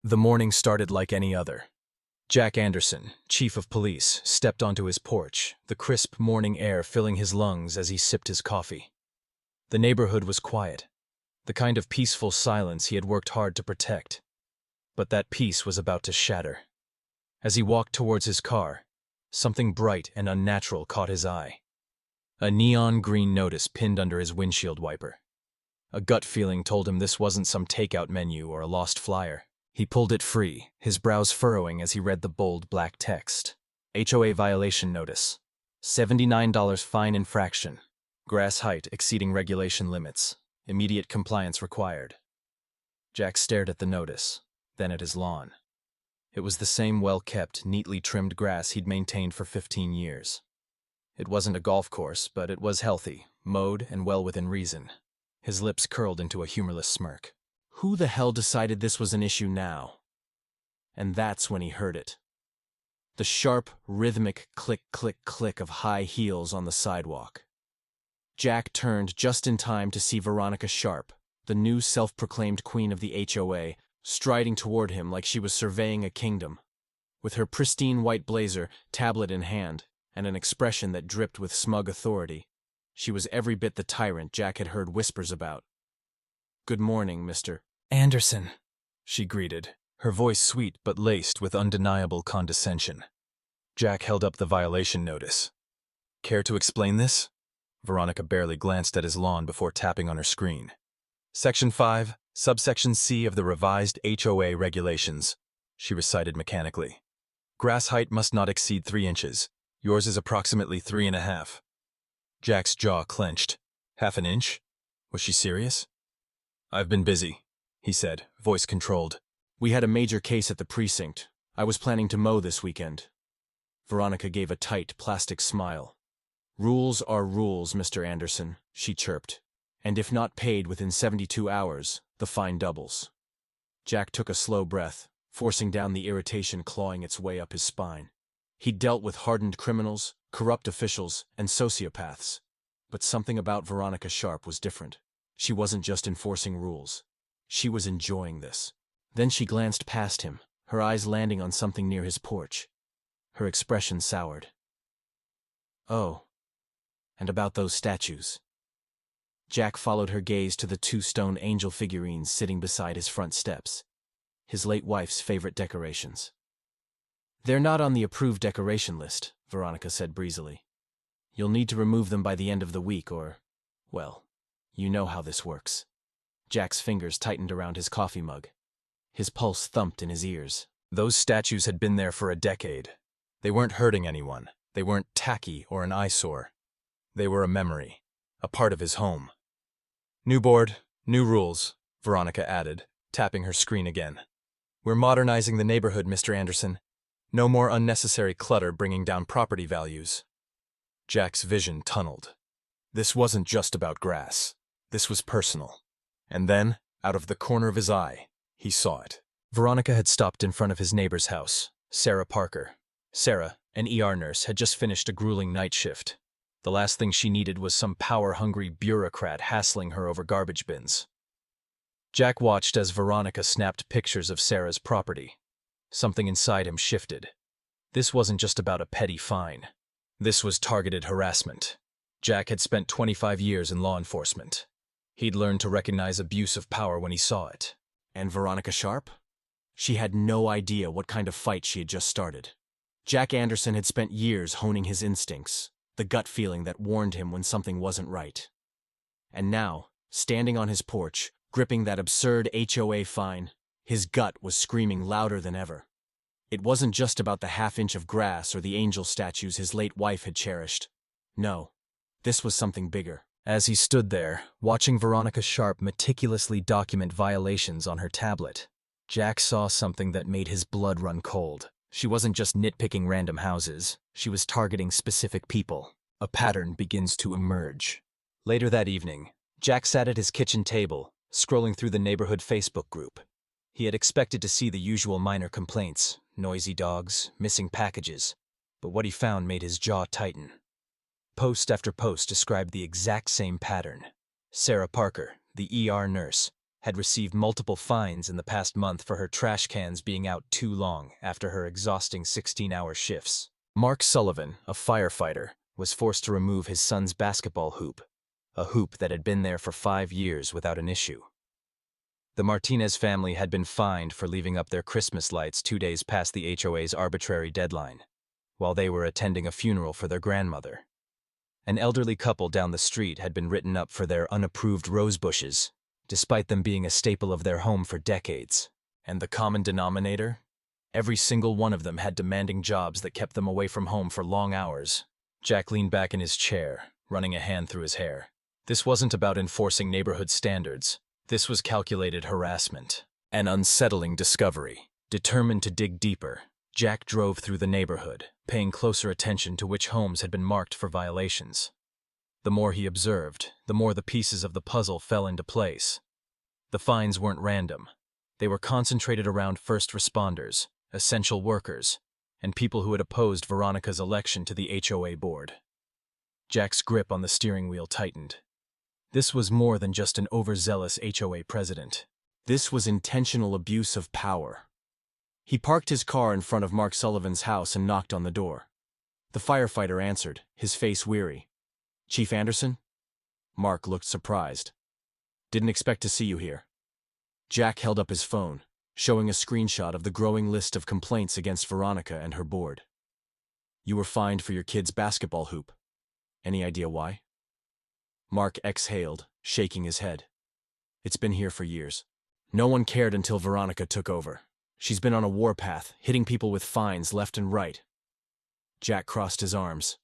The morning started like any other. Jack Anderson, chief of police, stepped onto his porch, the crisp morning air filling his lungs as he sipped his coffee. The neighborhood was quiet, the kind of peaceful silence he had worked hard to protect. But that peace was about to shatter. As he walked towards his car, something bright and unnatural caught his eye. A neon green notice pinned under his windshield wiper. A gut feeling told him this wasn't some takeout menu or a lost flyer. He pulled it free, his brows furrowing as he read the bold black text. HOA violation notice. $79 fine infraction. Grass height exceeding regulation limits. Immediate compliance required. Jack stared at the notice, then at his lawn. It was the same well-kept, neatly trimmed grass he'd maintained for 15 years. It wasn't a golf course, but it was healthy, mowed, and well within reason. His lips curled into a humorless smirk. Who the hell decided this was an issue now? And that's when he heard it. The sharp, rhythmic click-click-click of high heels on the sidewalk. Jack turned just in time to see Veronica Sharp, the new self-proclaimed queen of the HOA, striding toward him like she was surveying a kingdom. With her pristine white blazer, tablet in hand, and an expression that dripped with smug authority, she was every bit the tyrant Jack had heard whispers about. "Good morning, Mr. Anderson," she greeted, her voice sweet but laced with undeniable condescension. Jack held up the violation notice. "Care to explain this?" Veronica barely glanced at his lawn before tapping on her screen. "Section 5, subsection C of the revised HOA regulations," she recited mechanically. "Grass height must not exceed 3 inches. Yours is approximately 3.5. Jack's jaw clenched. "Half an inch? Was she serious? "I've been busy," he said, voice controlled. "We had a major case at the precinct. I was planning to mow this weekend." Veronica gave a tight, plastic smile. "Rules are rules, Mr. Anderson," she chirped. "And if not paid within 72 hours, the fine doubles." Jack took a slow breath, forcing down the irritation clawing its way up his spine. He'd dealt with hardened criminals, corrupt officials, and sociopaths. But something about Veronica Sharp was different. She wasn't just enforcing rules. She was enjoying this. Then she glanced past him, her eyes landing on something near his porch. Her expression soured. "Oh, and about those statues." Jack followed her gaze to the 2 stone angel figurines sitting beside his front steps, his late wife's favorite decorations. "They're not on the approved decoration list," Veronica said breezily. "You'll need to remove them by the end of the week or, well, you know how this works." Jack's fingers tightened around his coffee mug. His pulse thumped in his ears. Those statues had been there for a decade. They weren't hurting anyone. They weren't tacky or an eyesore. They were a memory, a part of his home. "New board, new rules," Veronica added, tapping her screen again. "We're modernizing the neighborhood, Mr. Anderson. No more unnecessary clutter bringing down property values." Jack's vision tunneled. This wasn't just about grass. This was personal. And then, out of the corner of his eye, he saw it. Veronica had stopped in front of his neighbor's house, Sarah Parker. Sarah, an ER nurse, had just finished a grueling night shift. The last thing she needed was some power-hungry bureaucrat hassling her over garbage bins. Jack watched as Veronica snapped pictures of Sarah's property. Something inside him shifted. This wasn't just about a petty fine. This was targeted harassment. Jack had spent 25 years in law enforcement. He'd learned to recognize abuse of power when he saw it. And Veronica Sharp? She had no idea what kind of fight she had just started. Jack Anderson had spent years honing his instincts, the gut feeling that warned him when something wasn't right. And now, standing on his porch, gripping that absurd HOA fine, his gut was screaming louder than ever. It wasn't just about the half-inch of grass or the angel statues his late wife had cherished. No, this was something bigger. As he stood there, watching Veronica Sharp meticulously document violations on her tablet, Jack saw something that made his blood run cold. She wasn't just nitpicking random houses. She was targeting specific people. A pattern begins to emerge. Later that evening, Jack sat at his kitchen table, scrolling through the neighborhood Facebook group. He had expected to see the usual minor complaints, noisy dogs, missing packages, but what he found made his jaw tighten. Post after post described the exact same pattern. Sarah Parker, the ER nurse, had received multiple fines in the past month for her trash cans being out too long after her exhausting 16-hour shifts. Mark Sullivan, a firefighter, was forced to remove his son's basketball hoop, a hoop that had been there for 5 years without an issue. The Martinez family had been fined for leaving up their Christmas lights 2 days past the HOA's arbitrary deadline, while they were attending a funeral for their grandmother. An elderly couple down the street had been written up for their unapproved rose bushes, despite them being a staple of their home for decades. And the common denominator? Every single one of them had demanding jobs that kept them away from home for long hours. Jack leaned back in his chair, running a hand through his hair. This wasn't about enforcing neighborhood standards. This was calculated harassment, an unsettling discovery. Determined to dig deeper, Jack drove through the neighborhood, paying closer attention to which homes had been marked for violations. The more he observed, the more the pieces of the puzzle fell into place. The fines weren't random. They were concentrated around first responders, essential workers, and people who had opposed Veronica's election to the HOA board. Jack's grip on the steering wheel tightened. This was more than just an overzealous HOA president. This was intentional abuse of power. He parked his car in front of Mark Sullivan's house and knocked on the door. The firefighter answered, his face weary. "Chief Anderson?" Mark looked surprised. "Didn't expect to see you here." Jack held up his phone, showing a screenshot of the growing list of complaints against Veronica and her board. "You were fined for your kid's basketball hoop. Any idea why?" Mark exhaled, shaking his head. "It's been here for years. No one cared until Veronica took over. She's been on a warpath, hitting people with fines left and right." Jack crossed his arms.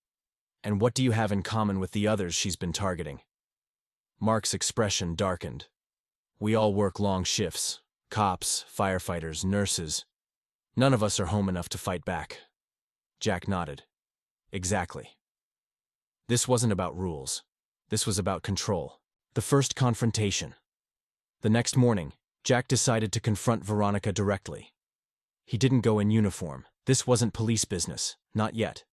"And what do you have in common with the others she's been targeting?" Mark's expression darkened. "We all work long shifts. Cops, firefighters, nurses. None of us are home enough to fight back." Jack nodded. "Exactly." This wasn't about rules. This was about control. The first confrontation. The next morning, Jack decided to confront Veronica directly. He didn't go in uniform. This wasn't police business, not yet.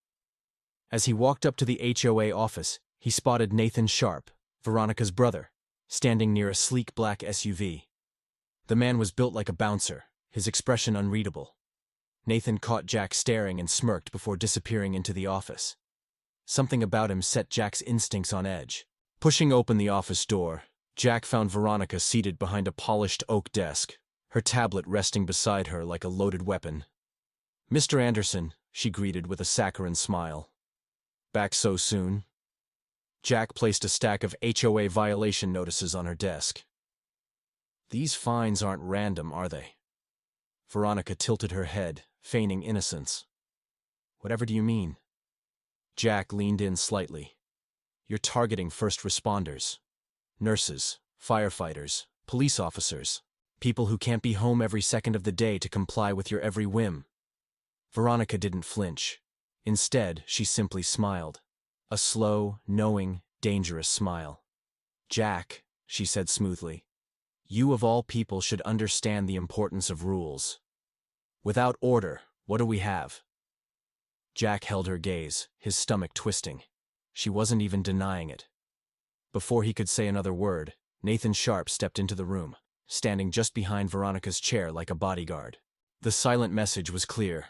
As he walked up to the HOA office, he spotted Nathan Sharp, Veronica's brother, standing near a sleek black SUV. The man was built like a bouncer, his expression unreadable. Nathan caught Jack staring and smirked before disappearing into the office. Something about him set Jack's instincts on edge. Pushing open the office door, Jack found Veronica seated behind a polished oak desk, her tablet resting beside her like a loaded weapon. "Mr. Anderson," she greeted with a saccharine smile. "Back so soon?" Jack placed a stack of HOA violation notices on her desk. "These fines aren't random, are they?" Veronica tilted her head, feigning innocence. "Whatever do you mean?" Jack leaned in slightly. "You're targeting first responders. Nurses, firefighters, police officers, people who can't be home every second of the day to comply with your every whim." Veronica didn't flinch. Instead, she simply smiled. A slow, knowing, dangerous smile. "Jack," she said smoothly, "you of all people should understand the importance of rules. Without order, what do we have?" Jack held her gaze, his stomach twisting. She wasn't even denying it. Before he could say another word, Nathan Sharp stepped into the room, standing just behind Veronica's chair like a bodyguard. The silent message was clear.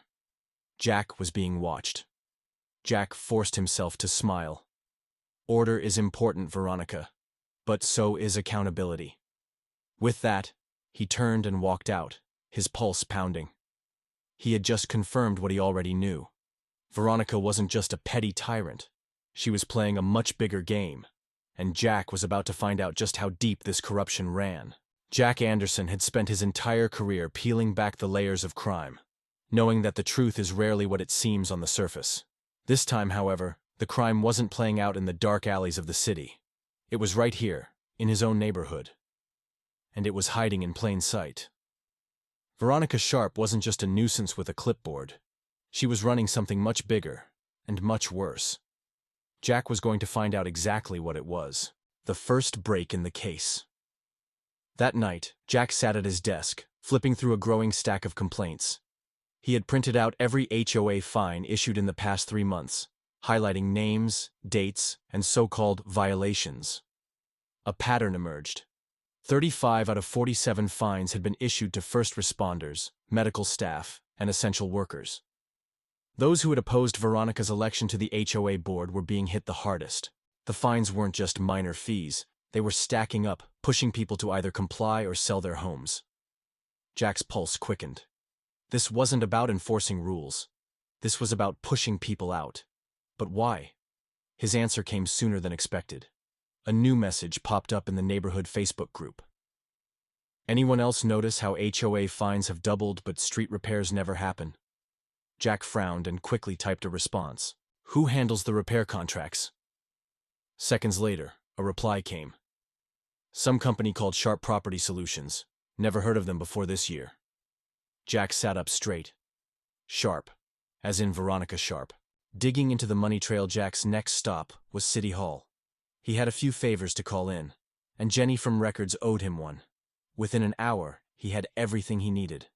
Jack was being watched. Jack forced himself to smile. "Order is important, Veronica, but so is accountability." With that, he turned and walked out, his pulse pounding. He had just confirmed what he already knew. Veronica wasn't just a petty tyrant. She was playing a much bigger game, and Jack was about to find out just how deep this corruption ran. Jack Anderson had spent his entire career peeling back the layers of crime, knowing that the truth is rarely what it seems on the surface. This time, however, the crime wasn't playing out in the dark alleys of the city. It was right here, in his own neighborhood. And it was hiding in plain sight. Veronica Sharp wasn't just a nuisance with a clipboard. She was running something much bigger, and much worse. Jack was going to find out exactly what it was. The first break in the case. That night, Jack sat at his desk, flipping through a growing stack of complaints. He had printed out every HOA fine issued in the past 3 months, highlighting names, dates, and so-called violations. A pattern emerged. 35 out of 47 fines had been issued to first responders, medical staff, and essential workers. Those who had opposed Veronica's election to the HOA board were being hit the hardest. The fines weren't just minor fees, they were stacking up, pushing people to either comply or sell their homes. Jack's pulse quickened. This wasn't about enforcing rules. This was about pushing people out. But why? His answer came sooner than expected. A new message popped up in the neighborhood Facebook group. Anyone else notice how HOA fines have doubled but street repairs never happen? Jack frowned and quickly typed a response. Who handles the repair contracts? Seconds later, a reply came. Some company called Sharp Property Solutions. Never heard of them before this year. Jack sat up straight. Sharp, as in Veronica Sharp. Digging into the money trail, Jack's next stop was City Hall. He had a few favors to call in, and Jenny from Records owed him one. Within an hour, he had everything he needed.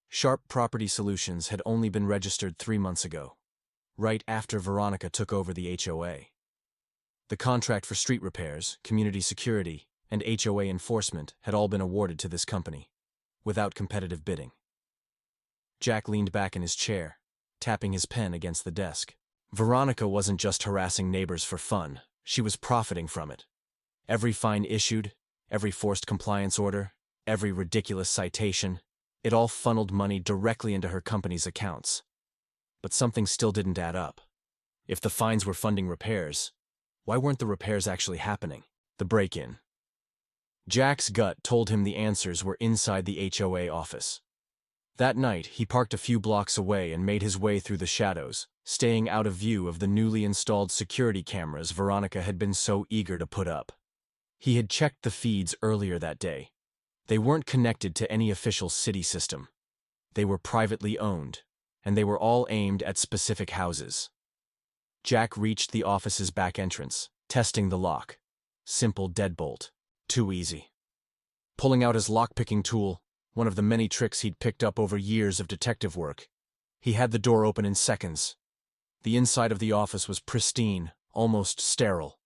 Sharp Property Solutions had only been registered 3 months ago, right after Veronica took over the HOA. The contract for street repairs, community security, and HOA enforcement had all been awarded to this company, without competitive bidding. Jack leaned back in his chair, tapping his pen against the desk. Veronica wasn't just harassing neighbors for fun, she was profiting from it. Every fine issued, every forced compliance order, every ridiculous citation, it all funneled money directly into her company's accounts. But something still didn't add up. If the fines were funding repairs, why weren't the repairs actually happening? The break-in. Jack's gut told him the answers were inside the HOA office. That night, he parked a few blocks away and made his way through the shadows, staying out of view of the newly installed security cameras Veronica had been so eager to put up. He had checked the feeds earlier that day. They weren't connected to any official city system. They were privately owned, and they were all aimed at specific houses. Jack reached the office's back entrance, testing the lock. Simple deadbolt. Too easy. Pulling out his lock-picking tool, one of the many tricks he'd picked up over years of detective work, he had the door open in seconds. The inside of the office was pristine, almost sterile.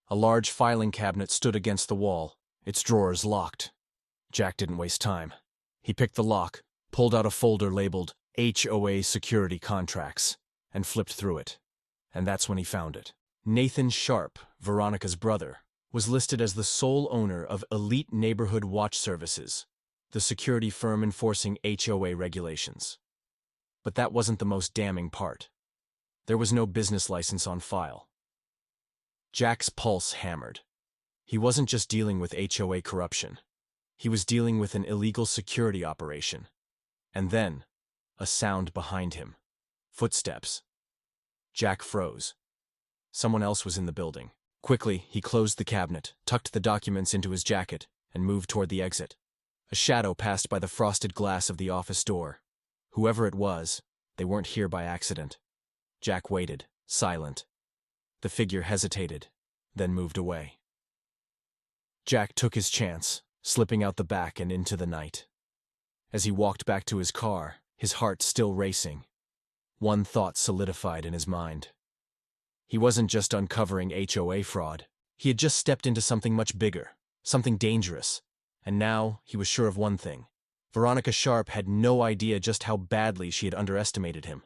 A large filing cabinet stood against the wall, its drawers locked. Jack didn't waste time. He picked the lock, pulled out a folder labeled HOA Security Contracts, and flipped through it. And that's when he found it. Nathan Sharp, Veronica's brother, was listed as the sole owner of Elite Neighborhood Watch Services, the security firm enforcing HOA regulations. But that wasn't the most damning part. There was no business license on file. Jack's pulse hammered. He wasn't just dealing with HOA corruption. He was dealing with an illegal security operation. And then, a sound behind him. Footsteps. Jack froze. Someone else was in the building. Quickly, he closed the cabinet, tucked the documents into his jacket, and moved toward the exit. A shadow passed by the frosted glass of the office door. Whoever it was, they weren't here by accident. Jack waited, silent. The figure hesitated, then moved away. Jack took his chance, slipping out the back and into the night. As he walked back to his car, his heart still racing, one thought solidified in his mind. He wasn't just uncovering HOA fraud. He had just stepped into something much bigger, something dangerous. And now, he was sure of one thing. Veronica Sharp had no idea just how badly she had underestimated him.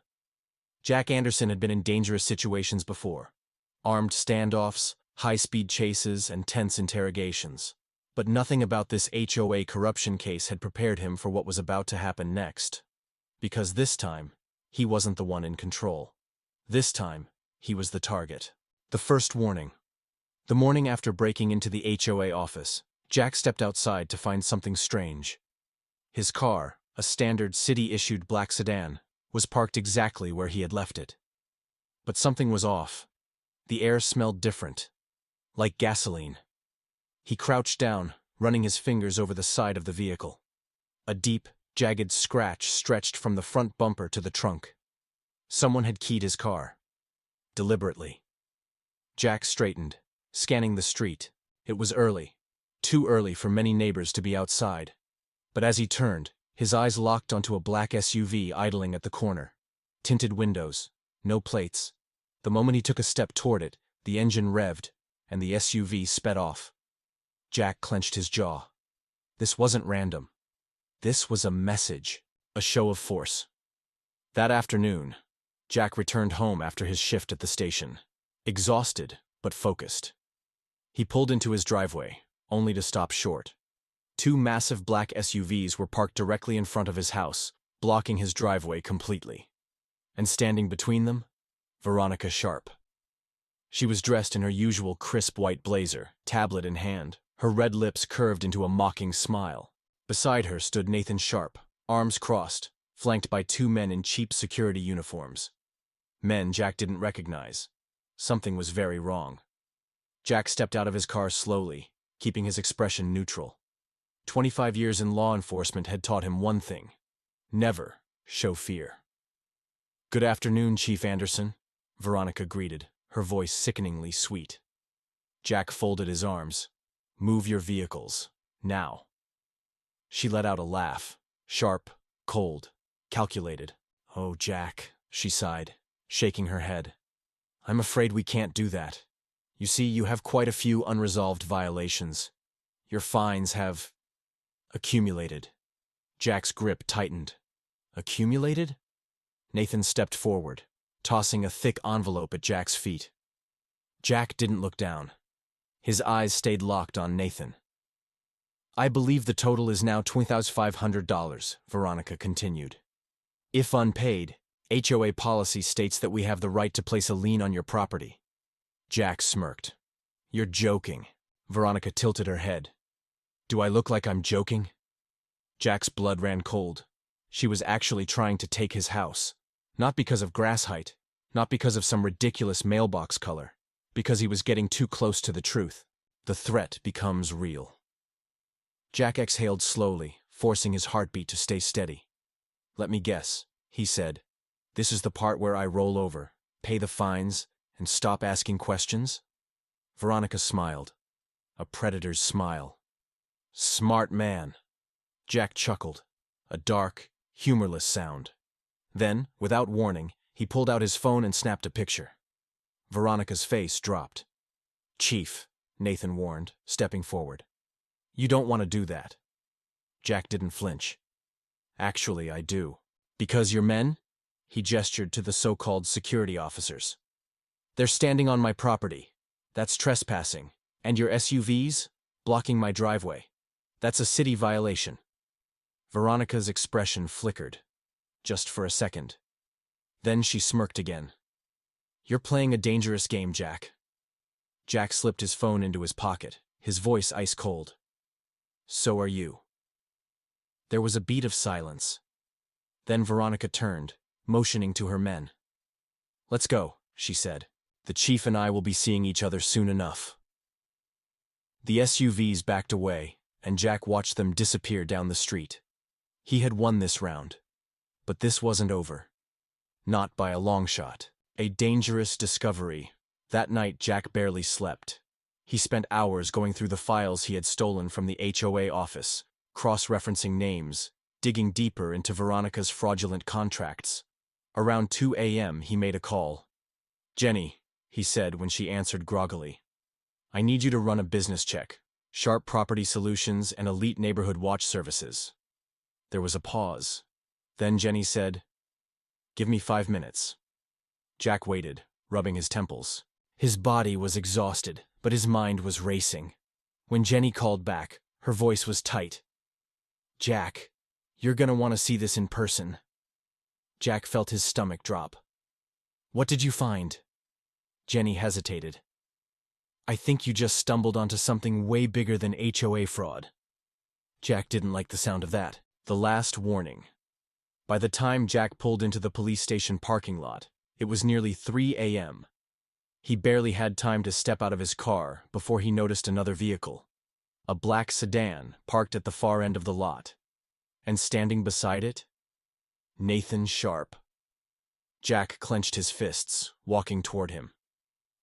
Jack Anderson had been in dangerous situations before. Armed standoffs, high-speed chases, and tense interrogations. But nothing about this HOA corruption case had prepared him for what was about to happen next. Because this time, he wasn't the one in control. This time, he was the target. The first warning. The morning after breaking into the HOA office, Jack stepped outside to find something strange. His car, a standard city-issued black sedan, was parked exactly where he had left it. But something was off. The air smelled different. Like gasoline. He crouched down, running his fingers over the side of the vehicle. A deep, jagged scratch stretched from the front bumper to the trunk. Someone had keyed his car. Deliberately. Jack straightened, scanning the street. It was early. Too early for many neighbors to be outside. But as he turned, his eyes locked onto a black SUV idling at the corner. Tinted windows, no plates. The moment he took a step toward it, the engine revved, and the SUV sped off. Jack clenched his jaw. This wasn't random. This was a message, a show of force. That afternoon, Jack returned home after his shift at the station, exhausted but focused. He pulled into his driveway, only to stop short. Two massive black SUVs were parked directly in front of his house, blocking his driveway completely. And standing between them, Veronica Sharp. She was dressed in her usual crisp white blazer, tablet in hand, her red lips curved into a mocking smile. Beside her stood Nathan Sharp, arms crossed, flanked by two men in cheap security uniforms. Men Jack didn't recognize. Something was very wrong. Jack stepped out of his car slowly, keeping his expression neutral. 25 years in law enforcement had taught him one thing: never show fear. "Good afternoon, Chief Anderson," Veronica greeted, her voice sickeningly sweet. Jack folded his arms. "Move your vehicles, now." She let out a laugh, sharp, cold, calculated. "Oh, Jack," she sighed, shaking her head. "I'm afraid we can't do that. You see, you have quite a few unresolved violations. Your fines have accumulated." Jack's grip tightened. Accumulated? Nathan stepped forward, tossing a thick envelope at Jack's feet. Jack didn't look down. His eyes stayed locked on Nathan. "I believe the total is now $2,500, Veronica continued. "If unpaid, HOA policy states that we have the right to place a lien on your property." Jack smirked. "You're joking." Veronica tilted her head. "Do I look like I'm joking?" Jack's blood ran cold. She was actually trying to take his house. Not because of grass height, not because of some ridiculous mailbox color, because he was getting too close to the truth. The threat becomes real. Jack exhaled slowly, forcing his heartbeat to stay steady. "Let me guess," he said. "This is the part where I roll over, pay the fines, and stop asking questions?" Veronica smiled. A predator's smile. "Smart man." Jack chuckled. A dark, humorless sound. Then, without warning, he pulled out his phone and snapped a picture. Veronica's face dropped. "Chief," Nathan warned, stepping forward. "You don't want to do that." Jack didn't flinch. "Actually, I do. Because you're men?" He gestured to the so-called security officers. "They're standing on my property. That's trespassing. And your SUVs? Blocking my driveway. That's a city violation." Veronica's expression flickered. Just for a second. Then she smirked again. "You're playing a dangerous game, Jack." Jack slipped his phone into his pocket, his voice ice cold. "So are you." There was a beat of silence. Then Veronica turned, motioning to her men. "Let's go," she said. "The chief and I will be seeing each other soon enough." The SUVs backed away, and Jack watched them disappear down the street. He had won this round. But this wasn't over. Not by a long shot. A dangerous discovery. That night, Jack barely slept. He spent hours going through the files he had stolen from the HOA office, cross-referencing names, digging deeper into Veronica's fraudulent contracts. Around 2 a.m., he made a call. "Jenny," he said when she answered groggily. "I need you to run a business check. Sharp Property Solutions and Elite Neighborhood Watch Services." There was a pause. Then Jenny said, "Give me 5 minutes." Jack waited, rubbing his temples. His body was exhausted, but his mind was racing. When Jenny called back, her voice was tight. "Jack, you're gonna want to see this in person." Jack felt his stomach drop. "What did you find?" Jenny hesitated. "I think you just stumbled onto something way bigger than HOA fraud." Jack didn't like the sound of that. The last warning. By the time Jack pulled into the police station parking lot, it was nearly 3 a.m. He barely had time to step out of his car before he noticed another vehicle. A black sedan parked at the far end of the lot. And standing beside it, Nathan Sharp. Jack clenched his fists, walking toward him.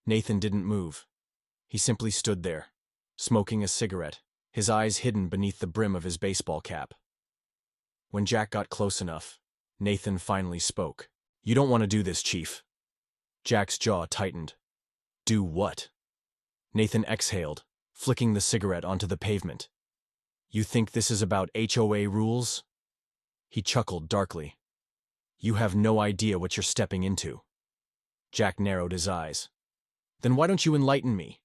Nathan didn't move. He simply stood there, smoking a cigarette, his eyes hidden beneath the brim of his baseball cap. When Jack got close enough, Nathan finally spoke. "You don't want to do this, Chief." Jack's jaw tightened. "Do what?" Nathan exhaled, flicking the cigarette onto the pavement. You think this is about HOA rules? He chuckled darkly. You have no idea what you're stepping into. Jack narrowed his eyes. Then why don't you enlighten me?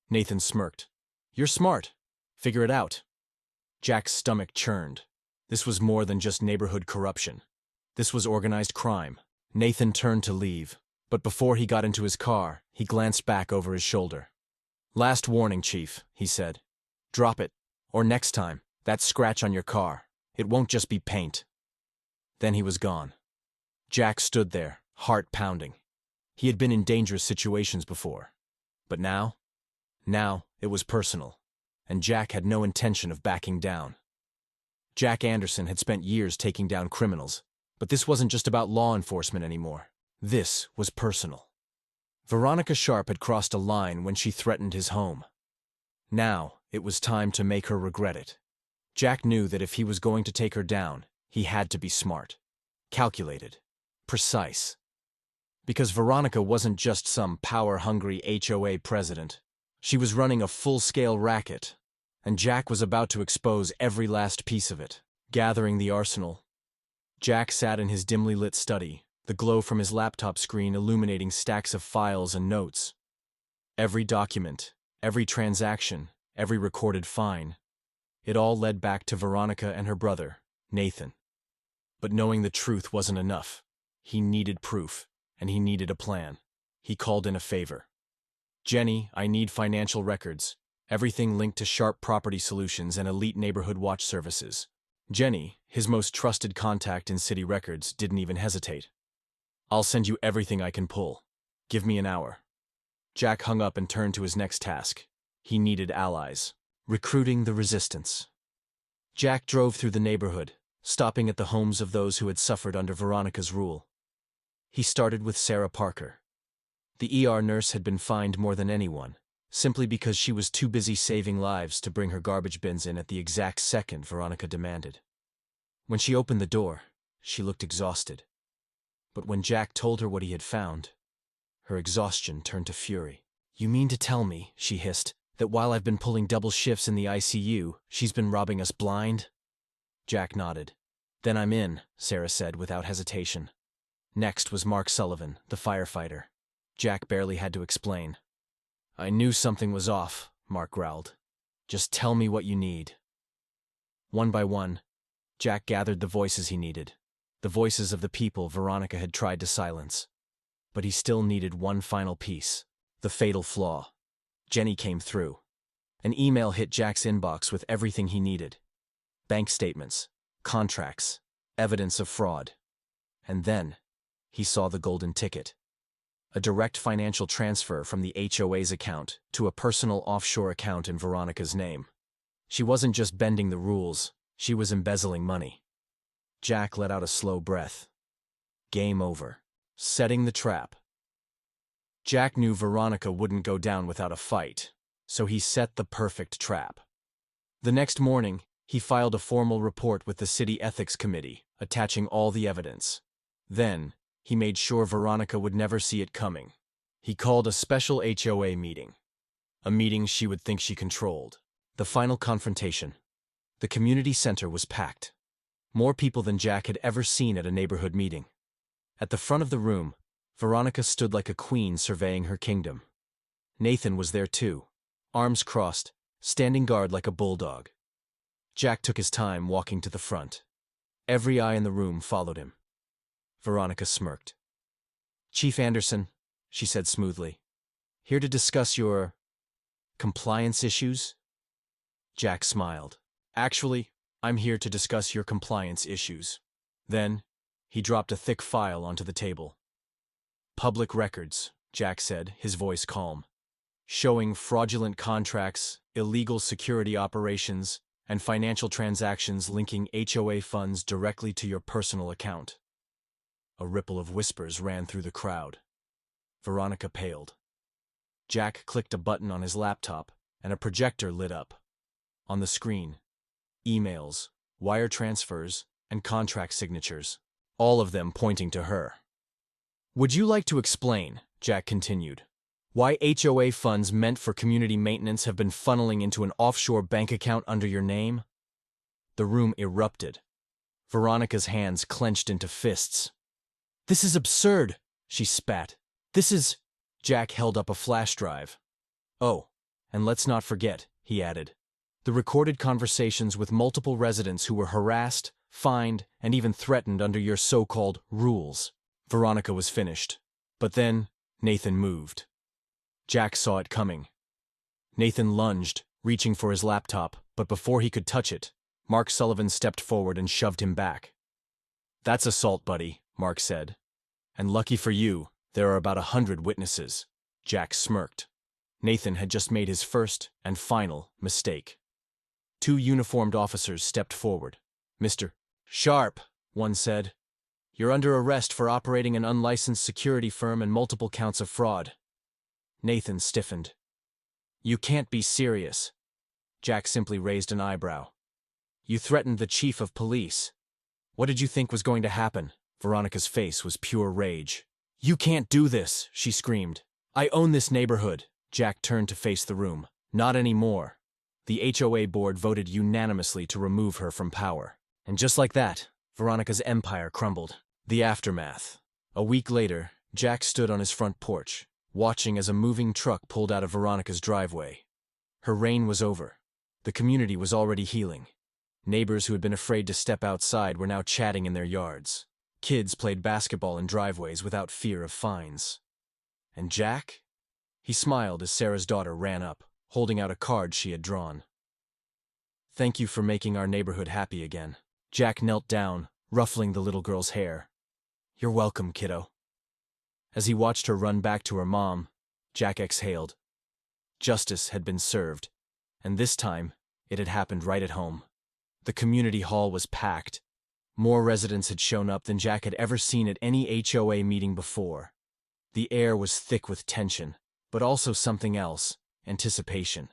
Nathan smirked. You're smart. Figure it out. Jack's stomach churned. This was more than just neighborhood corruption. This was organized crime. Nathan turned to leave, but before he got into his car, he glanced back over his shoulder. Last warning, Chief, he said. Drop it, or next time, that scratch on your car. It won't just be paint. Then he was gone. Jack stood there, heart pounding. He had been in dangerous situations before. But now it was personal, and Jack had no intention of backing down. Jack Anderson had spent years taking down criminals, but this wasn't just about law enforcement anymore. This was personal. Veronica Sharp had crossed a line when she threatened his home. Now, it was time to make her regret it. Jack knew that if he was going to take her down, he had to be smart, calculated, precise. Because Veronica wasn't just some power-hungry HOA president. She was running a full-scale racket, and Jack was about to expose every last piece of it. Gathering the arsenal, Jack sat in his dimly lit study, the glow from his laptop screen illuminating stacks of files and notes. Every document, every transaction, every recorded fine, it all led back to Veronica and her brother, Nathan. But knowing the truth wasn't enough. He needed proof, and he needed a plan. He called in a favor. Jenny, I need financial records, everything linked to Sharp Property Solutions and Elite Neighborhood Watch Services. Jenny, his most trusted contact in city records, didn't even hesitate. I'll send you everything I can pull. Give me an hour. Jack hung up and turned to his next task. He needed allies. Recruiting the resistance. Jack drove through the neighborhood, stopping at the homes of those who had suffered under Veronica's rule. He started with Sarah Parker. The ER nurse had been fined more than anyone, simply because she was too busy saving lives to bring her garbage bins in at the exact second Veronica demanded. When she opened the door, she looked exhausted. But when Jack told her what he had found, her exhaustion turned to fury. You mean to tell me, she hissed, that while I've been pulling double shifts in the ICU, she's been robbing us blind? Jack nodded. Then I'm in, Sarah said without hesitation. Next was Mark Sullivan, the firefighter. Jack barely had to explain. I knew something was off, Mark growled. Just tell me what you need. One by one, Jack gathered the voices he needed, the voices of the people Veronica had tried to silence. But he still needed one final piece, the fatal flaw. Jenny came through. An email hit Jack's inbox with everything he needed. Bank statements, contracts, evidence of fraud. And then, he saw the golden ticket. A direct financial transfer from the HOA's account to a personal offshore account in Veronica's name. She wasn't just bending the rules, she was embezzling money. Jack let out a slow breath. Game over. Setting the trap. Jack knew Veronica wouldn't go down without a fight, so he set the perfect trap. The next morning, he filed a formal report with the City Ethics Committee, attaching all the evidence. Then, he made sure Veronica would never see it coming. He called a special HOA meeting. A meeting she would think she controlled. The final confrontation. The community center was packed. More people than Jack had ever seen at a neighborhood meeting. At the front of the room, Veronica stood like a queen surveying her kingdom. Nathan was there too, arms crossed, standing guard like a bulldog. Jack took his time walking to the front. Every eye in the room followed him. Veronica smirked. Chief Anderson, she said smoothly, here to discuss your compliance issues? Jack smiled. Actually, I'm here to discuss your compliance issues. Then, he dropped a thick file onto the table. Public records, Jack said, his voice calm. Showing fraudulent contracts, illegal security operations, and financial transactions linking HOA funds directly to your personal account. A ripple of whispers ran through the crowd. Veronica paled. Jack clicked a button on his laptop, and a projector lit up. On the screen, emails, wire transfers, and contract signatures, all of them pointing to her. Would you like to explain, Jack continued, why HOA funds meant for community maintenance have been funneling into an offshore bank account under your name? The room erupted. Veronica's hands clenched into fists. "This is absurd," she spat. "This is—" Jack held up a flash drive. "Oh, and let's not forget," he added, "the recorded conversations with multiple residents who were harassed, fined, and even threatened under your so-called rules." Veronica was finished. But then Nathan moved. Jack saw it coming. Nathan lunged, reaching for his laptop, but before he could touch it, Mark Sullivan stepped forward and shoved him back. "That's assault, buddy," Mark said. "And lucky for you, there are about 100 witnesses." Jack smirked. Nathan had just made his first and final mistake. Two uniformed officers stepped forward. "Mr. Sharp," one said, "you're under arrest for operating an unlicensed security firm and multiple counts of fraud." Nathan stiffened. "You can't be serious." Jack simply raised an eyebrow. "You threatened the chief of police. What did you think was going to happen?" Veronica's face was pure rage. "You can't do this," she screamed. "I own this neighborhood." Jack turned to face the room. "Not anymore." The HOA board voted unanimously to remove her from power. And just like that, Veronica's empire crumbled. The aftermath. A week later, Jack stood on his front porch, watching as a moving truck pulled out of Veronica's driveway. Her reign was over. The community was already healing. Neighbors who had been afraid to step outside were now chatting in their yards. Kids played basketball in driveways without fear of fines. And Jack? He smiled as Sarah's daughter ran up, holding out a card she had drawn. "Thank you for making our neighborhood happy again." Jack knelt down, ruffling the little girl's hair. "You're welcome, kiddo." As he watched her run back to her mom, Jack exhaled. Justice had been served, and this time it had happened right at home. The community hall was packed. More residents had shown up than Jack had ever seen at any HOA meeting before. The air was thick with tension, but also something else: anticipation.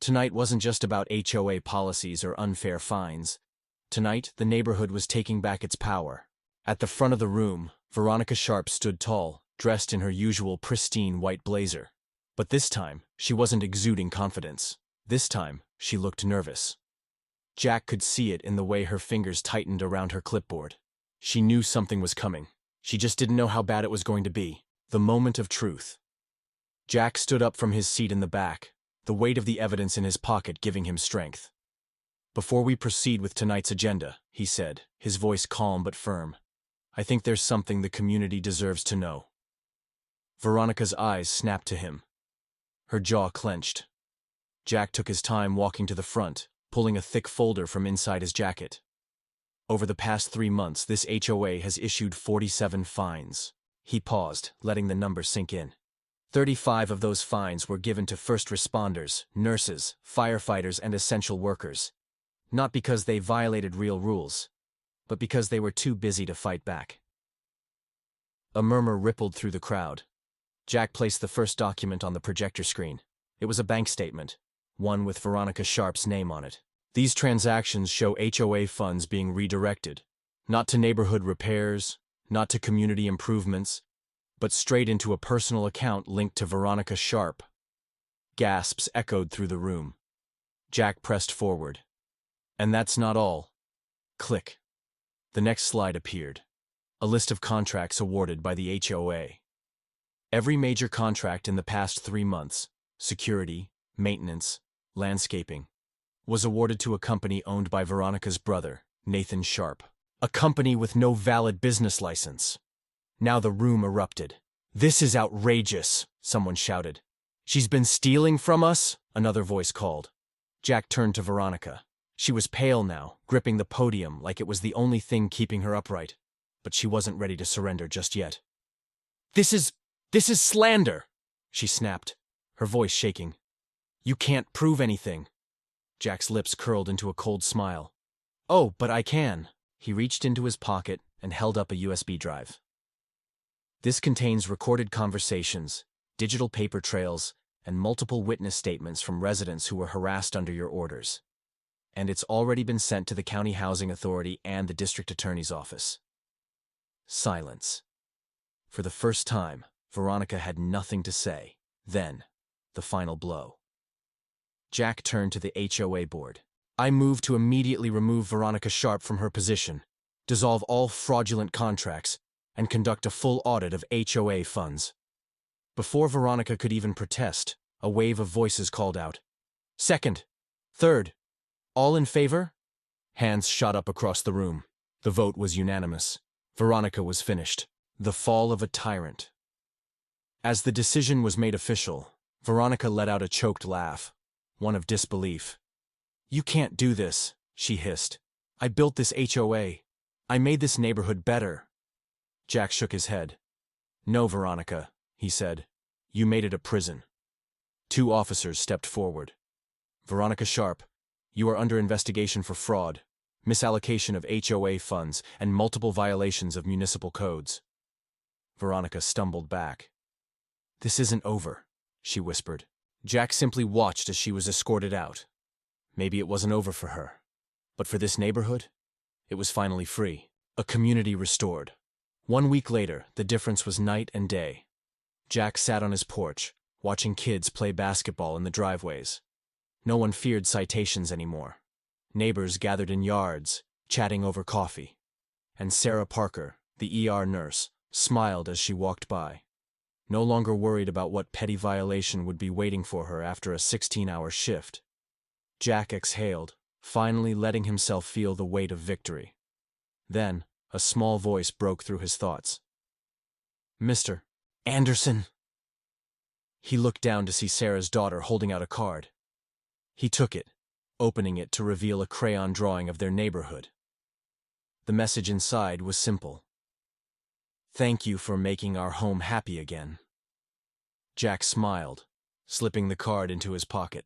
Tonight wasn't just about HOA policies or unfair fines. Tonight, the neighborhood was taking back its power. At the front of the room, Veronica Sharp stood tall, dressed in her usual pristine white blazer. But this time, she wasn't exuding confidence. This time, she looked nervous. Jack could see it in the way her fingers tightened around her clipboard. She knew something was coming. She just didn't know how bad it was going to be. The moment of truth. Jack stood up from his seat in the back, the weight of the evidence in his pocket giving him strength. "Before we proceed with tonight's agenda," he said, his voice calm but firm, "I think there's something the community deserves to know." Veronica's eyes snapped to him. Her jaw clenched. Jack took his time walking to the front, pulling a thick folder from inside his jacket. "Over the past 3 months, this HOA has issued 47 fines." He paused, letting the number sink in. 35 of those fines were given to first responders, nurses, firefighters, and essential workers. Not because they violated real rules, but because they were too busy to fight back. A murmur rippled through the crowd. Jack placed the first document on the projector screen. It was a bank statement, one with Veronica Sharp's name on it. These transactions show HOA funds being redirected, not to neighborhood repairs, not to community improvements, but straight into a personal account linked to Veronica Sharp. Gasps echoed through the room. Jack pressed forward. And that's not all. Click. The next slide appeared. A list of contracts awarded by the HOA. Every major contract in the past 3 months, security, maintenance, landscaping, was awarded to a company owned by Veronica's brother, Nathan Sharp. A company with no valid business license. Now the room erupted. "This is outrageous," someone shouted. "She's been stealing from us," another voice called. Jack turned to Veronica. She was pale now, gripping the podium like it was the only thing keeping her upright. But she wasn't ready to surrender just yet. This is slander," she snapped, her voice shaking. "You can't prove anything." Jack's lips curled into a cold smile. "Oh, but I can." He reached into his pocket and held up a USB drive. "This contains recorded conversations, digital paper trails, and multiple witness statements from residents who were harassed under your orders. And it's already been sent to the County Housing Authority and the District Attorney's Office." Silence. For the first time, Veronica had nothing to say. Then, the final blow. Jack turned to the HOA board. I move to immediately remove Veronica Sharp from her position, dissolve all fraudulent contracts, and conduct a full audit of HOA funds. Before Veronica could even protest, a wave of voices called out, "Second! Third! All in favor?" Hands shot up across the room. The vote was unanimous. Veronica was finished. The fall of a tyrant. As the decision was made official, Veronica let out a choked laugh, one of disbelief. "You can't do this," she hissed. "I built this HOA. I made this neighborhood better." Jack shook his head. "No, Veronica," he said. "You made it a prison." Two officers stepped forward. "Veronica Sharp, you are under investigation for fraud, misallocation of HOA funds, and multiple violations of municipal codes." Veronica stumbled back. "This isn't over," she whispered. Jack simply watched as she was escorted out. Maybe it wasn't over for her. But for this neighborhood, it was finally free. A community restored. 1 week later, the difference was night and day. Jack sat on his porch, watching kids play basketball in the driveways. No one feared citations anymore. Neighbors gathered in yards, chatting over coffee. And Sarah Parker, the ER nurse, smiled as she walked by. No longer worried about what petty violation would be waiting for her after a 16-hour shift. Jack exhaled, finally letting himself feel the weight of victory. Then, a small voice broke through his thoughts. "Mr. Anderson." He looked down to see Sarah's daughter holding out a card. He took it, opening it to reveal a crayon drawing of their neighborhood. The message inside was simple. "Thank you for making our home happy again." Jack smiled, slipping the card into his pocket.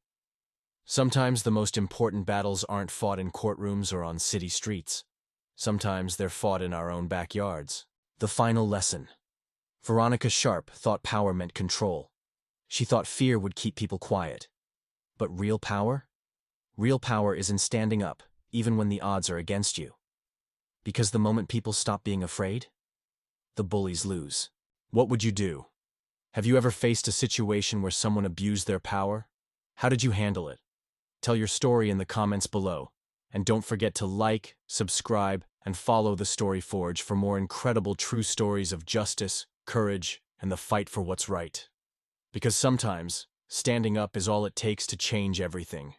Sometimes the most important battles aren't fought in courtrooms or on city streets. Sometimes they're fought in our own backyards. The final lesson. Veronica Sharp thought power meant control. She thought fear would keep people quiet. But real power? Real power is in standing up, even when the odds are against you. Because the moment people stop being afraid, the bullies lose. What would you do? Have you ever faced a situation where someone abused their power? How did you handle it? Tell your story in the comments below. And don't forget to like, subscribe, and follow the Story Forge for more incredible true stories of justice, courage, and the fight for what's right. Because sometimes, standing up is all it takes to change everything.